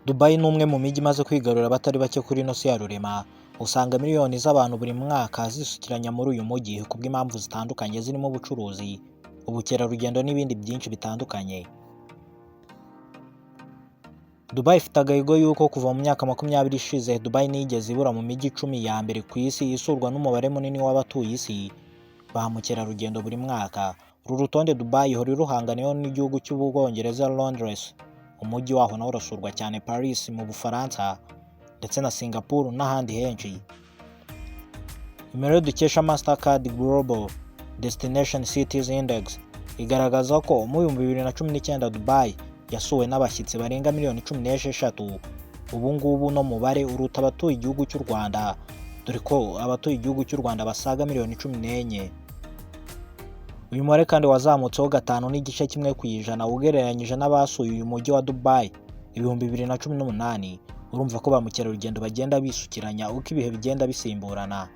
Dubai ni umwe mu mijyi imaze kwigarurira abatari bake kuri ino si ya rurema. Usanga miliyoni z'abantu buri mwaka zisukiranya muri uyu mujyi kubw'impamvu zitandukanye zirimo ubucuruzi, ubukerarugendo n'ibindi byinshi bitandukanye. Dubai ifite agahigo y'uko kuva mu myaka 20 ishize Dubai nigeze ibura mu mijyi 10 ya mbere ku isi isurwa n'umubare munini w'abatuye isi ba mukerarugendo buri mwaka. Uru rutonde Dubai ihora iruhanganiyeho n'igihugu cy'Ubwongereza Londres, umujyi waho nawo urasurwa cyane, Paris mu Bufaransa ndetse na Singapore n'ahandi henshi. Imibare dukesha Mastercard Global Destination Cities Index igaragaza ko mu 2019 Dubai yasuwe n'abashyitsi barenga miliyoni 16. Ubu ngubu no mubare uruta abatuye igihugu cy'u Rwanda, dore ko abatuye igihugu cy'u Rwanda basaga miliyoni 14. Uyu mubare kandi wazamutseho 5.1% ugereranyije n'abasuye uyu mujyi wa Dubai 2018. Urumva ko ba mukerarugendo bagenda bisukiranya uko ibihe bigenda bisimburana.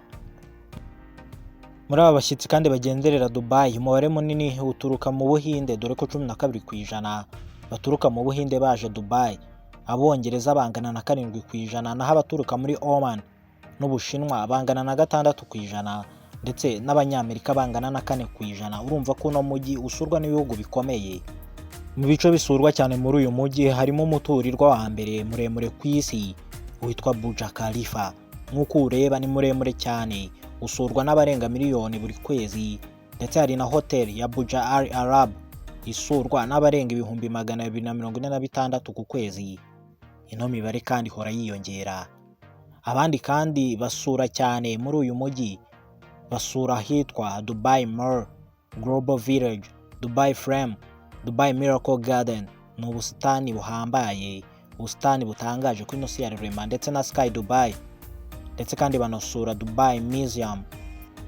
Muri aba bashyitsi kandi bagenderera Dubai, umubare munini uturuka mu Buhinde, dore ko 12% baturuka mu Buhinde baje Dubai. Abongereza bangana na 7%, naho abaturuka muri Oman n'Ubushinwa bangana na 6%, ndetse n'Abanyamerika bangana na 4%. Urumva ko uno mujyi usurwa n'ibihugu bikomeye. Mu bice bisurwa cyane muri uyu mujyi harimo umuturirwa wa mbere muremure ku isi witwa Burj Khalifa. Nk'uko ureba ni muremure cyane, usurwa n'abarenga miliyoni buri kwezi, ndetse hari na hoteli ya Burj Al Arab isurwa n'abarenga 246 ku kwezi. Ino mibare kandi ihora yiyongera. Abandi kandi basura cyane muri uyu mujyi basura hitwa Dubai Mall, Global Village, Dubai Frame, Dubai Miracle Garden, ni ubusitani buhambaye, ubusitani butangaje kuri ino si ya rurema, ndetse na Sky Dubai, ndetse kandi banasura Dubai Museum,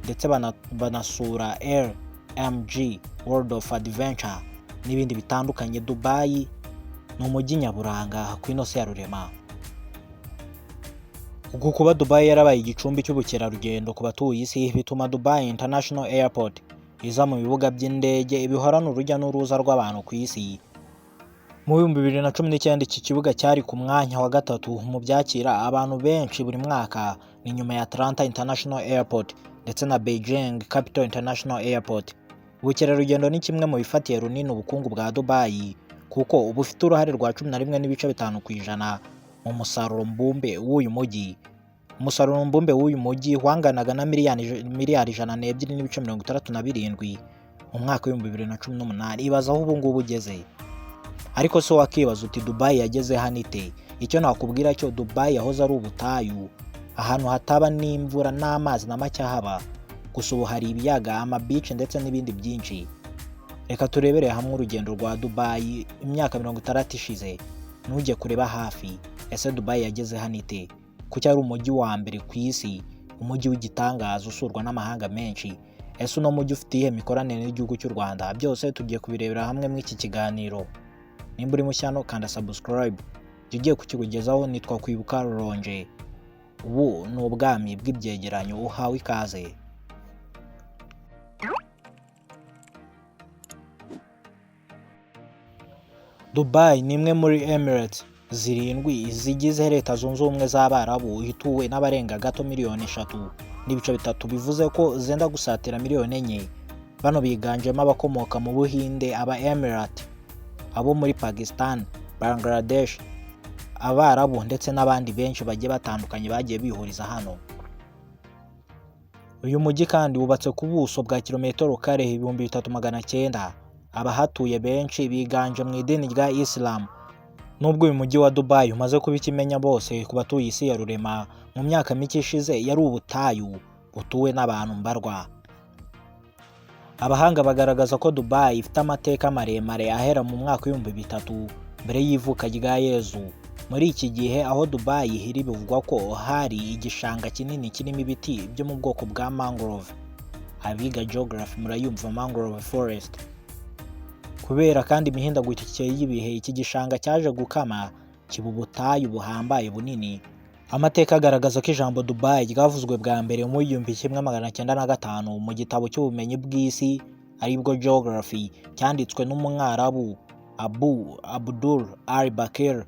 ndetse banasura LMG World of Adventure n'ibindi bitandukanye. Dubai ni umujyi nyaburanga kuri ino si ya rurema. Uku kuba Dubai yarabaye igicumbi cy'ubukerarugendo ku batuye isi bituma Dubai International Airport iza mu bibuga by'indege ibihorana urujya n'uruza rw'abantu ku isi. Mu 2019 iki kibuga cyari ku mwanya wa 3 mu byakira abantu benshi buri mwaka, ni nyuma ya Atlanta International Airport ndetse na Beijing Capital International Airport. Ubukerarugendo ni kimwe mu bifatiye runini ubukungu bwa Dubai, kuko bufite uruhare rwa 11.5% mu musaruro mbumbe w'uyu mujyi. Umusaruro mbumbe w'uyu mujyi wanganaga na miliyari 102.67 mu mwaka wa 2018. Ibaza aho ubu ngubu ugeze. Ariko se wakibaza uti Dubai yageze hano ite? Icyo nakubwira cyo, Dubai yahoze ari ubutayu, ahantu hataba n'imvura n'amazi na make haba. Gusa ubu hari ibiyaga, amabice ndetse n'ibindi byinshi. Reka turebere hamwe urugendo rwa Dubai imyaka 60 ishize. Nujye kureba hafi, ese Dubai yageze hano ite? Kuki ari umujyi wa mbere ku isi, umujyi w'igitangaza usurwa n'amahanga menshi? Ese uno mujyi ufite ihe mikoranire n'igihugu cy'u Rwanda? Byose tugiye kubirebera hamwe muri iki kiganiro. Nimba uri mushyano kanda subscribe. Ugiye kukikugezaho nitwa Kwibuka Ronje. Ubu ni ubwami bw'ibyegeranyo, uhawe ikaze. Dubai ni imwe muri Emirates zirindwi zigize Leta Zunze Ubumwe z'Abarabu, ituwe n'abarenga gato miliyoni 3.3, bivuze ko zenda gusatira miliyoni 4. Bano biganjemo abakomoka mu Buhinde, aba Emirate, abo muri Pakistan, Bangladesh, Abarabu ndetse n'abandi benshi bagiye batandukanye bagiye bihuriza hano. Uyu mujyi kandi wubatse ku buso bwa kilometero kare 3900. Abahatuye benshi biganje mu idini rya Islam. Nubwo uyu mujyi wa Dubai umaze kuba ikimenya bose ku batuye isi ya rurema, mu myaka mike ishize yari ubutayu butuwe n'abantu mbarwa. Abahanga bagaragaza ko Dubai ifite amateka maremare ahera mu mwaka wa 3000 mbere y'ivuka rya Yezu. Muri iki gihe aho Dubai iri bivugwa ko hari igishanga kinini kirimo ibiti byo mu bwoko bwa mangrove. Abiga geography murayumva mangrove forest. Kubera kandi imihindagurikire y'ibihe, iki gishanga cyaje gukama kiba ubutayu buhambaye bunini. Amateka agaragaza ko ijambo Dubai ryavuzwe bwa mbere mu 1905 mu gitabo cy'ubumenyi bw'isi aribwo Geography, cyanditswe n'Umwarabu Abu Abdul al-Bakir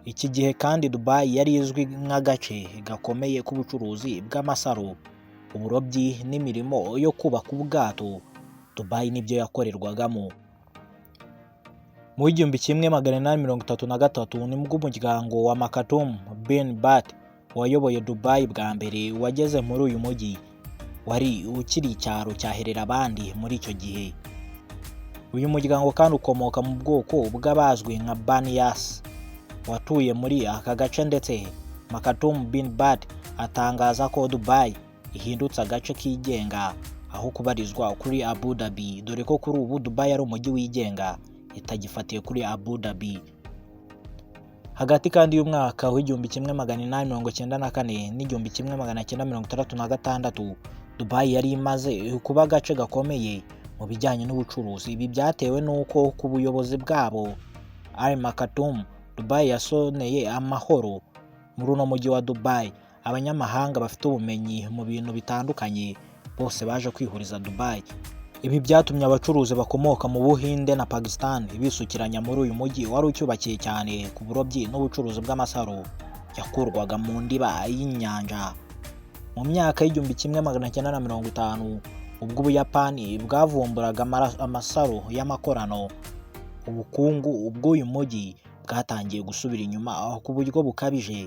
Iki gihe kandi Dubai yari izwi nk'agace gakomeye k'ubucuruzi bw'amasaro, uburobyi n'imirimo yo kubaka ubwato. Dubai nibyo yakorerwagamo. Mu 1833 nibwo umuryango wa Maktoum bin Bat wayoboye Dubai bwa mbere wageze muri uyu mujyi, wari ukiri icyaro cyaherera abandi muri icyo gihe. Uyu muryango kandi ukomoka mu bwoko bw'abazwi nka Bani Yas watuye muri aka gace, ndetse Maktoum bin Bat atangaza ko Dubai ihindutse agace kigenga aho kubarizwa kuri Abu Dhabi, dore ko kuri ubu Dubai ari umujyi wigenga itagifatiye kuri Abu Dhabi. Hagati kandi y'umwaka w'1894 n'1966 Dubai yari imaze kuba agace gakomeye mu bijyanye n'ubucuruzi. Ibi byatewe n'uko ku buyobozi bwabo Al Maktoum Dubai yasoneye amahoro muri uno mujyi wa Dubai. Abanyamahanga bafite ubumenyi mu bintu bitandukanye bose baje kwihuriza Dubai. Ibi byatumye abacuruzi bakomoka mu Buhinde na Pakistan bisukiranya muri uyu mujyi wari ucyubakiye cyane ku burobyi n'ubucuruzi bw'amasaro yakurwaga mu ndiba y'inyanja. Mu myaka y'1950 ubwo Ubuyapani bwavumburaga amasaro y'amakorano, ubukungu bw'uyu mujyi bwatangiye gusubira inyuma ku buryo bukabije.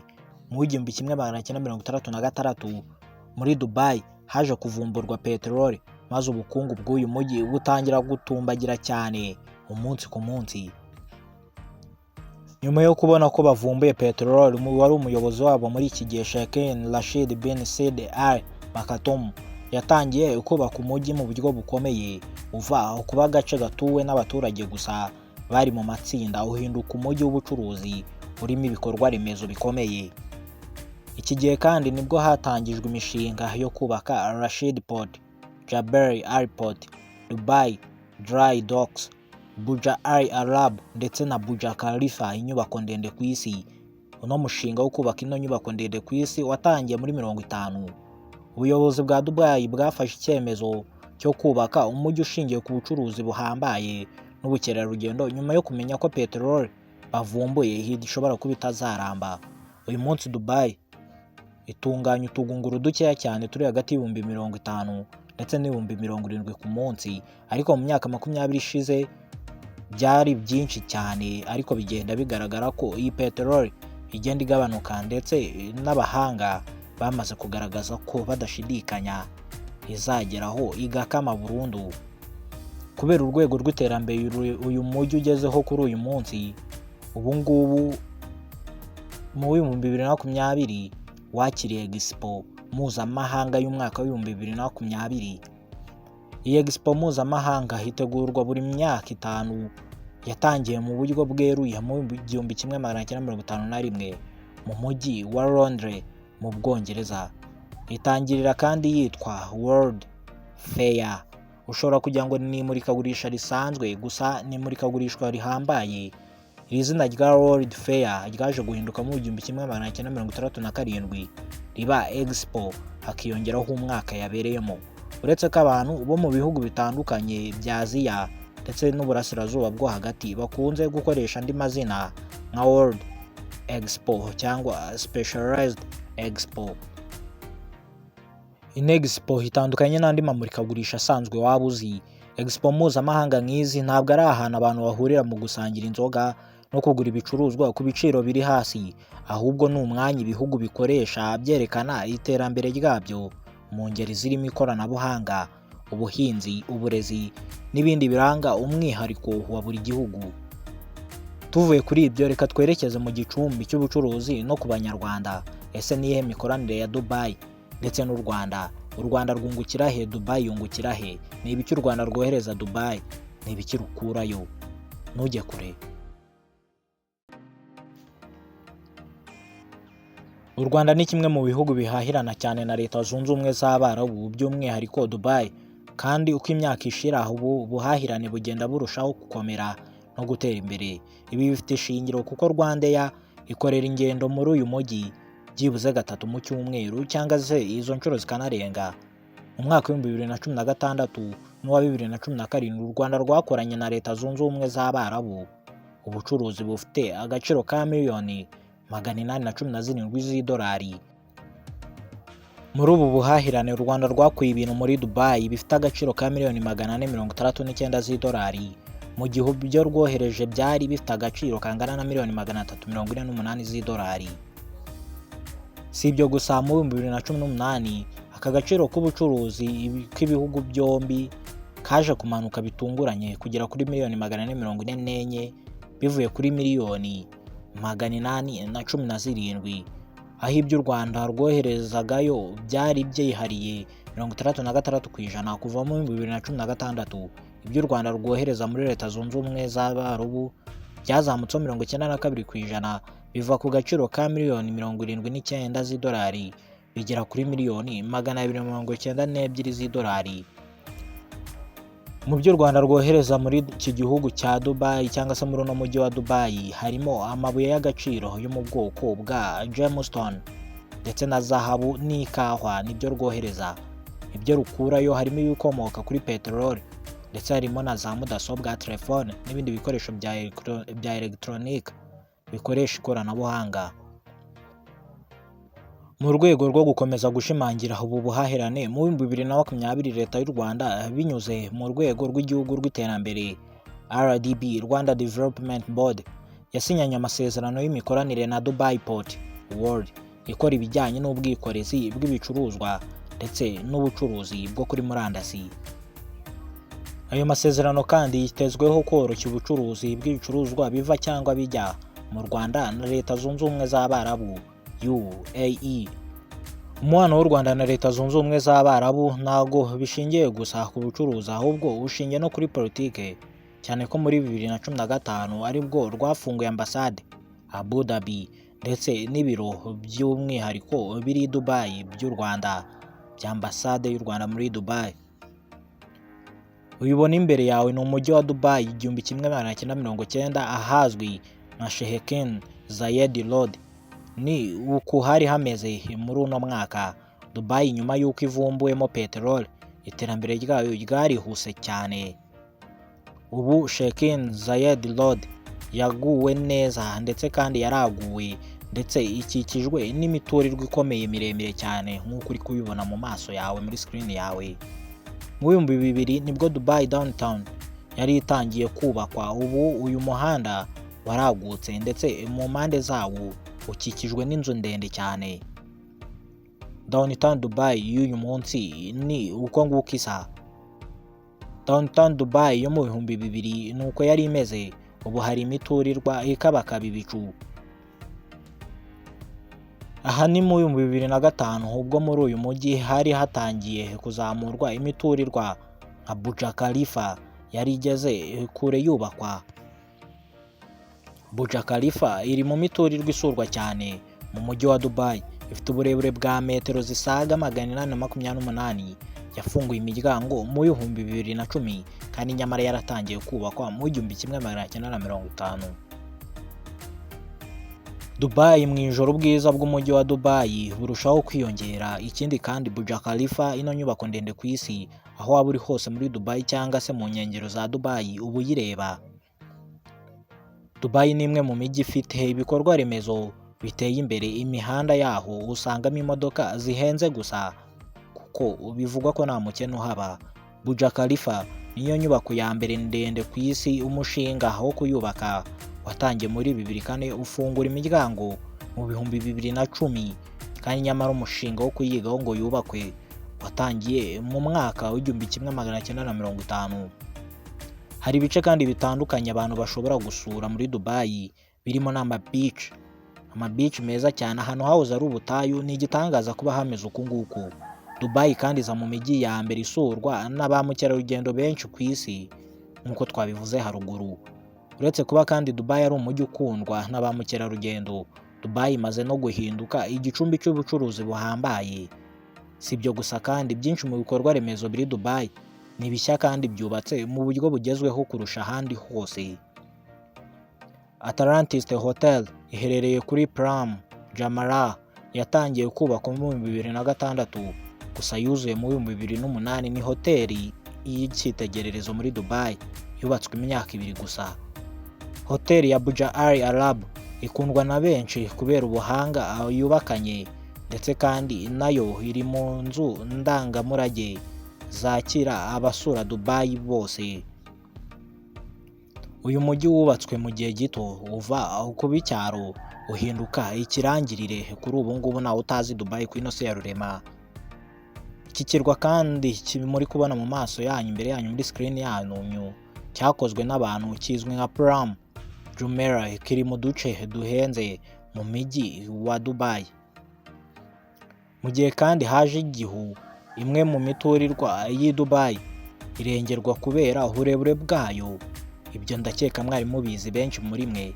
Mu 1966 muri Dubai haje kuvumburwa peteroli, maze ubukungu bw'uyu mujyi butangira gutumbagira cyane umunsi ku munsi. Nyuma yo kubona ko bavumbuye peteroli, wari umuyobozi wabo muri iki gihe Sheikh Rashid bin Said Al Maktoum yatangiye kubaka umujyi mu buryo bukomeye, uva kuba agace gatuwe n'abaturage gusa bari mu matsinda uhinduka umujyi w'ubucuruzi urimo ibikorwa remezo bikomeye. Iki gihe kandi nibwo hatangijwe imishinga yo kubaka Rashid Port, Jebel Ali Port, Dubai Dry Docks, Burj Al Arab ndetse na Burj Khalifa, inyubako ndende ku isi. Uno mushinga wo kubaka ino nyubako ndende ku isi watangiye muri 50. Ubuyobozi bwa Dubai bwafashe icyemezo cyo kubaka umujyi ushingiye ku bucuruzi buhambaye n'ubukerarugendo, nyuma yo kumenya ko peteroli bavumbuye ishobora kuba itazaramba. Uyu munsi Dubai itunganya utugunguru dukeya cyane turi hagati y'ibihumbi 50 ndetse n'ibihumbi 70 ku munsi, ariko mu myaka 20 ishize byari byinshi cyane, ariko bigenda bigaragara ko iyi peteroli igenda igabanuka, ndetse n'abahanga bamaze kugaragaza ko badashidikanya izageraho igakama burundu. Kubera urwego rw'iterambere uyu mujyi ugezeho kuri uyu munsi, ubu ngubu mu 2020 wakiriye Expo mpuzamahanga y'umwaka w'2020. Iyi Expo mpuzamahanga hitegurwa buri myaka 5, yatangiye mu buryo bweruye mu 1951 mu mujyi wa Londres mu Bwongereza. Itangirira kandi yitwa World Fair. Ushobora kugira ngo ni imurikagurisha risanzwe, gusa ni imurikagurisha rihambaye. Iri zina rya World Fair ryaje guhinduka mu 1967 riba Expo, hakiyongeraho umwaka yabereyemo. Uretse ko abantu bo mu bihugu bitandukanye bya Aziya ndetse n'uburasirazuba bwo hagati bakunze gukoresha andi mazina nka World Expo cyangwa Specialized Expo. Iyi Expo itandukanye n'andi mamurikagurisha asanzwe waba uzi. Expo mpuzamahanga nk'izi ntabwo ari ahantu abantu bahurira mu gusangira inzoga no kugura ibicuruzwa ku biciro biri hasi, ahubwo ni umwanya ibihugu bikoresha byerekana iterambere ryabyo mu ngeri zirimo ikoranabuhanga, ubuhinzi, uburezi n'ibindi biranga umwihariko wa buri gihugu. Tuvuye kuri ibyo, reka twerekeze mu gicumbi cy'ubucuruzi no ku Banyarwanda. Ese ni iyihe mikoranire ya Dubai ndetse n'u Rwanda? U Rwanda rwungukira he? Dubai yungukira he? Ni ibiki u Rwanda rwohereza Dubai? Ni ibiki rukurayo? Ntujye kure. U Rwanda ni kimwe mu bihugu bihahirana cyane na Leta Zunze Ubumwe z'Abarabu, by'umwihariko Dubai, kandi uko imyaka ishira ubu buhahirane bugenda burushaho gukomera no gutera imbere. Ibi bifite ishingiro kuko RwandAir ikorera ingendo muri uyu mujyi byibuze 3 mu cyumweru, cyangwa se izo nshuro zikanarenga. Mu mwaka wa 2016 n'uwa 2017 u Rwanda rwakoranye na Leta Zunze Ubumwe z'Abarabu ubucuruzi bufite agaciro ka miliyoni $817 z'idolari. Muri ubu buhahirane u Rwanda rwakuye ibintu muri Dubai bifite agaciro ka $469 z'idolari, mu gihe ibyo rwohereje byari bifite agaciro kangana na $348 z'idolari. Si ibyo gusa, mu 2018 aka gaciro k'ubucuruzi k'ibihugu byombi kaje kumanuka bitunguranye kugera kuri $444 bivuye kuri $817, aho ibyo u Rwanda rwoherezagayo byari byihariye 66% kuva mu 2016. Ibyo u Rwanda rwohereza muri Leta Zunze Ubumwe z'Abarabu byazamutseho 92% biva ku gaciro ka $1,079 z'idolari bigera kuri $292 z'idolari. Mu byo u Rwanda rwohereza muri iki gihugu cya Dubai cyangwa se muri uno mujyi wa Dubai harimo amabuye y'agaciro yo mu bwoko bwa gemstone ndetse na zahabu n'ikawa nibyo rwohereza. Ibyo rukurayo harimo ibikomoka kuri peteroli ndetse harimo na za mudasobwa, telefone n'ibindi bikoresho bya electronic bikoresha ikoranabuhanga. Mu rwego rwo gukomeza gushimangira ubu buhahirane, mu 2020 Leta y'u Rwanda binyuze mu rwego rw'igihugu rw'iterambere RDB, Rwanda Development Board, yasinyanye amasezerano y'imikoranire na Dubai Port World ikora ibijyanye n'ubwikorezi bw'ibicuruzwa ndetse n'ubucuruzi bwo kuri murandasi. Ayo masezerano kandi yitezweho koroshya ubucuruzi bw'ibicuruzwa biva cyangwa bijya mu Rwanda na Leta Zunze Ubumwe z'Abarabu UAE. Umubano w'u Rwanda na Leta Zunze Ubumwe z'Abarabu ntago bishingiye gusa ku bucuruzi, ahubwo ushingiye no kuri politike, cyane ko muri 2015 aribwo rwafunguye ambasade Abu Dhabi ndetse n'ibiro by'umwihariko biri Dubai by'u Rwanda bya ambasade y'u Rwanda muri Dubai. Uyibona imbere yawe ni umujyi wa Dubai 1990 ahazwi nka Sheikh Zayed Road. Ni uku hari hameze muri uno mwaka. Dubai nyuma y'uko ivumbuwemo peteroli, iterambere ryayo ryarihuse cyane. Ubu Sheikh Zayed Road yaguwe neza ndetse kandi yaraguwe ndetse ikikijwe n'imiturirwa ikomeye miremire cyane nk'uko uri kubibona mu maso yawe muri screen yawe. Mu 2000 nibwo Dubai Downtown yari itangiye kubakwa. Ubu uyu muhanda waragutse ndetse mu mpande zawo ukikijwe n'inzu ndende cyane. Downtown Dubai y'uyu munsi ni uko nguko isa. Downtown Dubai yo mu 2000 nuko yari imeze. Ubu hari imiturirwa ikabakaba ibicu. Aha ni mu 2005 ubwo muri uyu mujyi hari hatangiye kuzamurwa imiturirwa nka Burj Khalifa yari igeze kure yubakwa. Burj Khalifa iri mu miturirwa isurwa cyane mu mujyi wa Dubai, ifite uburebure bwa metero zisaga 828. Yafunguye imiryango mu 2010 kandi nyamara yaratangiye kubakwa mu 1950. Dubai mu ijoro ubwiza bw'umujyi wa Dubai burushaho kwiyongera. Ikindi kandi Burj Khalifa ino nyubako ndende ku isi, aho waba uri hose muri Dubai cyangwa se mu nkengero za Dubai ubu uyireba. Dubai ni imwe mu mijyi ifite ibikorwa remezo biteye imbere. Imihanda yaho usangamo imodoka zihenze gusa kuko bivugwa ko nta mukene uhaba. Burj Khalifa niyo nyubako ya mbere ndende ku isi. Umushinga wo kuyubaka watangiye muri 2004 ufungura imiryango mu 2010 kandi nyamara umushinga wo kuyigaho ngo yubakwe watangiye mu mwaka w'1950. Hari ibice kandi bitandukanye abantu bashobora gusura muri Dubai birimo n'ama-beach meza cyane. Ahantu hahoze ari ubutayu ni igitangaza kuba hameze uku nguku. Dubai kandi iza mu mijyi ya mbere isurwa na ba mukerarugendo benshi ku isi nk'uko twabivuze haruguru. Uretse kuba kandi Dubai ari umujyi ukundwa na ba mukerarugendo, Dubai imaze no guhinduka igicumbi cy'ubucuruzi buhambaye. Si ibyo gusa kandi byinshi mu bikorwa remezo biri Dubai ni bishya kandi byubatse mu buryo bugezweho kurusha ahandi hose. Atlantis Hotel iherereye kuri Pram Jumeirah yatangiye kubakwa mu 2006 gusa yuzuye mu 2008. Ni hoteli y'icyitegererezo muri Dubai yubatswe imyaka 2 gusa. Hoteli ya Burj Al Arab ikundwa na benshi kubera ubuhanga yubakanye, ndetse kandi nayo iri mu nzu ndangamurage zakira abasura Dubai bose. Uyu mujyi wubatswe mu gihe gito uva kuba icyaro uhinduka ikirangirire. Kuri ubu ngubu nawe utazi Dubai ku ino si ya rurema. Iki kirwa kandi muri kubona mu maso yanyu, imbere yanyu muri screen yanyu, cyakozwe n'abantu, kizwi nka Palm Jumeirah, kiri mu duce duhenze mu mijyi wa Dubai. Mu gihe kandi haje igihu, imwe mu miturirwa y'i Dubai irengerwa kubera uburebure bwayo. Ibyo ndakeka mwari mubizi benshi muri mwe.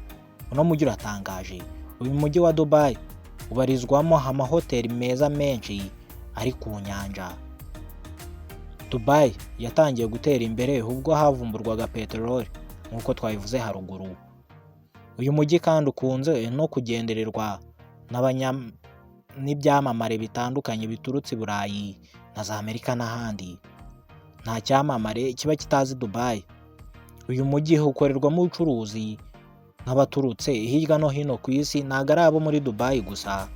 Uno mujyi uratangaje. Uyu mujyi wa Dubai ubarizwamo amahoteli meza menshi ari ku nyanja. Dubai yatangiye gutera imbere ubwo havumburwaga peteroli nk'uko twabivuze haruguru. Uyu mujyi kandi ukunze no kugendererwa n'ibyamamare bitandukanye biturutse i Burayi na za Amerika n'ahandi. Nta cyamamare kiba kitazi Dubai. Uyu mujyi ukorerwamo ubucuruzi n'abaturutse hirya no hino ku isi, ntabwo ari abo muri Dubai gusa.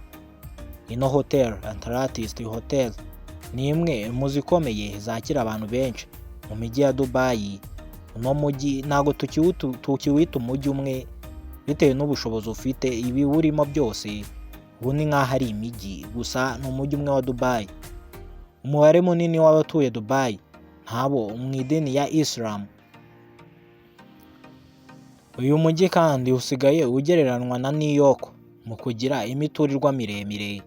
Ino Hotel Atlantis Hotel ni imwe mu zikomeye zakira abantu benshi mu mijyi ya Dubai. Uno mujyi ntabwo tukiwita umujyi umwe bitewe n'ubushobozi ufite. Ibi urimo byose ubu ni nk'aho ari imijyi gusa, ni umujyi umwe wa Dubai. Umubare munini w'abatuye Dubai ntabo mu idini ya Islam. Uyu mujyi kandi usigaye ugereranywa na New York mu kugira imiturirwa miremire.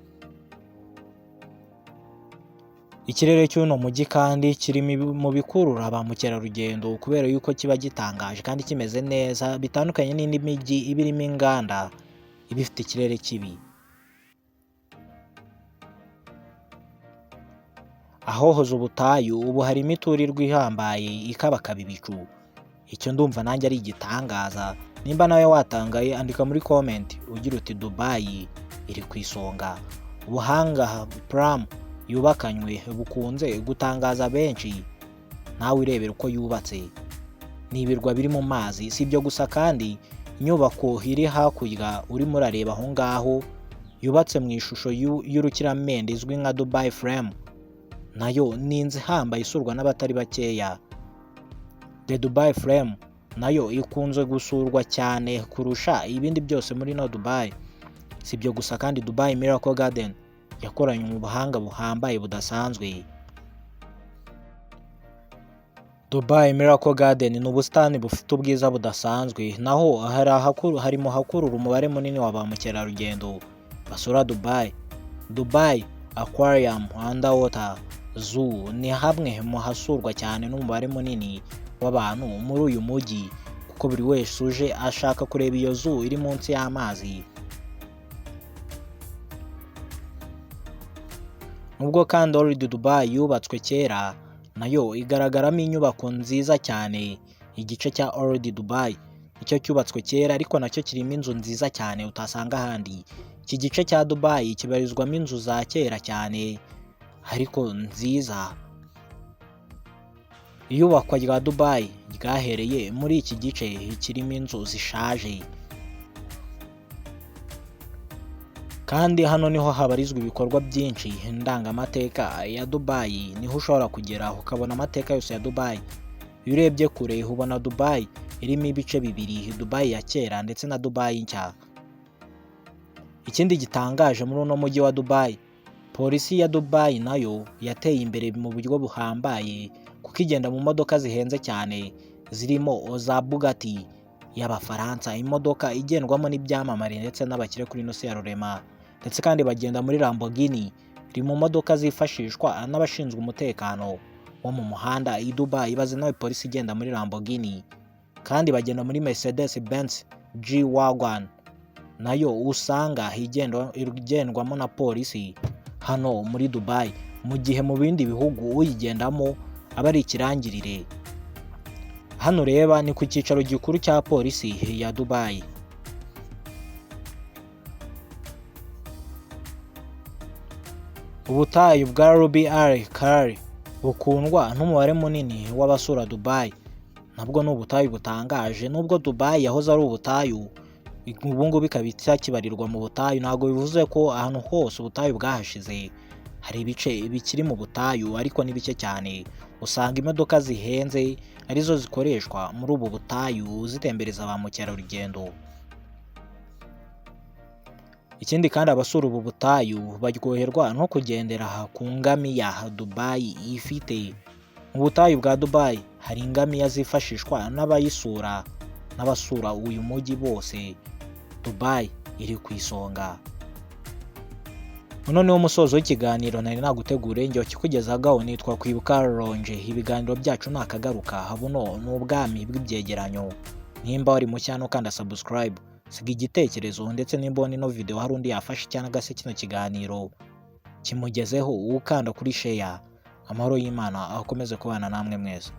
Ikirere cy'uno mujyi kandi kiri mu bikurura ba mukerarugendo kubera yuko kiba gitangaje kandi kimeze neza, bitandukanye n'indi mijyi ibirimo inganda ibifite ikirere kibi. Ahohoze ubutayu ubu hari imiturirwa ihambaye ikabakaba ibicu. Icyo ndumva nanjye ari igitangaza. Nimba nawe watangaye, andika muri comment ugira uti Dubai iri ku isonga. Ubuhanga Palm yubakanywe bukunze gutangaza benshi. Nawe urebera uko yubatse. Ni ibirwa biri mu mazi. Si ibyo gusa kandi inyubako iri hakurya urimo urareba aho ngaho yubatse mu ishusho y'urukiramende izwi nka Dubai Frame, nayo ni inzu ihambaye isurwa n'abatari bakeya. The Dubai Frame nayo ikunze gusurwa cyane kurusha ibindi byose muri no Dubai. Si ibyo gusa kandi Dubai Miracle Garden yakoranye ubuhanga buhambaye budasanzwe. Dubai Miracle Garden ni ubusitani bufite ubwiza budasanzwe, naho harimo hakurura umubare munini wa ba mukerarugendo basura Dubai. Dubai Aquarium Underwater Zoo ni hamwe mu hasurwa cyane n'umubare munini w'abantu muri uyu mujyi, kuko buri wese uje ashaka kureba iyo zoo iri munsi y'amazi. Nubwo kandi Old Dubai yubatswe kera, nayo igaragaramo inyubako nziza cyane. Igice cya Old Dubai nicyo cyubatswe kera, ariko nacyo kirimo inzu nziza cyane utasanga ahandi. Iki gice cya Dubai kibarizwamo inzu za kera cyane ariko nziza. Iyubakwa rya Dubai ryahereye muri iki gice kirimo inzu zishaje. Kandi hano niho habarizwa ibikorwa byinshi ndangamateka ya Dubai. Niho ushobora kugera ukabona amateka yose ya Dubai. Iyo urebye kure ubona Dubai irimo ibice bibiri, Dubai ya kera ndetse na Dubai nshya. Ikindi gitangaje muri uno mujyi wa Dubai, polisi ya Dubai nayo yateye imbere mu buryo buhambaye, kuko igenda mu modoka zihenze cyane zirimo za Bugatti y'Abafaransa, imodoka igendwamo n'ibyamamare ndetse n'abakire kuri ino si ya rurema. Ndetse kandi bagenda muri Lamborghini, iri mu modoka zifashishwa n'abashinzwe umutekano wo mu muhanda i Dubai. Ibaze nawe polisi igenda muri Lamborghini. Kandi bagenda muri Mercedes Benz G-Wagon, nayo usanga igendwamo na polisi hano muri Dubai, mu gihe mu bindi bihugu uyigendamo aba ari ikirangirire. Hano reba ni ku cyicaro gikuru cya polisi ya Dubai. Ubutayu bwa Ruby Al Khali bukundwa n'umubare munini w'abasura Dubai. Nabwo ni ubutayu butangaje. Nubwo Dubai yahoze ari ubutayu, ubu ngubu ikaba itakibarirwa mu butayu. Ntabwo bivuze ko ahantu hose ubutayu bwahashize, hari ibice bikiri mu butayu ariko ni bike cyane. Usanga imodoka zihenze arizo zikoreshwa muri ubu butayu zitembereza ba mukerarugendo. Ikindi kandi abasura ubu butayu baryoherwa no kugendera ku ngamiya Dubai ifite. Mu butayu bwa Dubai hari ingamiya zifashishwa n'abayisura n'abasura uyu mujyi bose. Dubai iri ku isonga. Noneho umusozo w'ikiganiro nari naguteguriye njye kikugezagaho nitwa Kwibuka Ronje. Ibiganiro byacu nakagaruka buno ni ubwami bw'ibyegeranyo. Nimba wari mushya no kanda subscribe, siga igitekerezo ndetse nimba ino video hari undi yafashe cyangwa se kino kiganiro kimugezeho ukanda kuri share. Amahoro y'Imana akomeze kubana namwe mwese.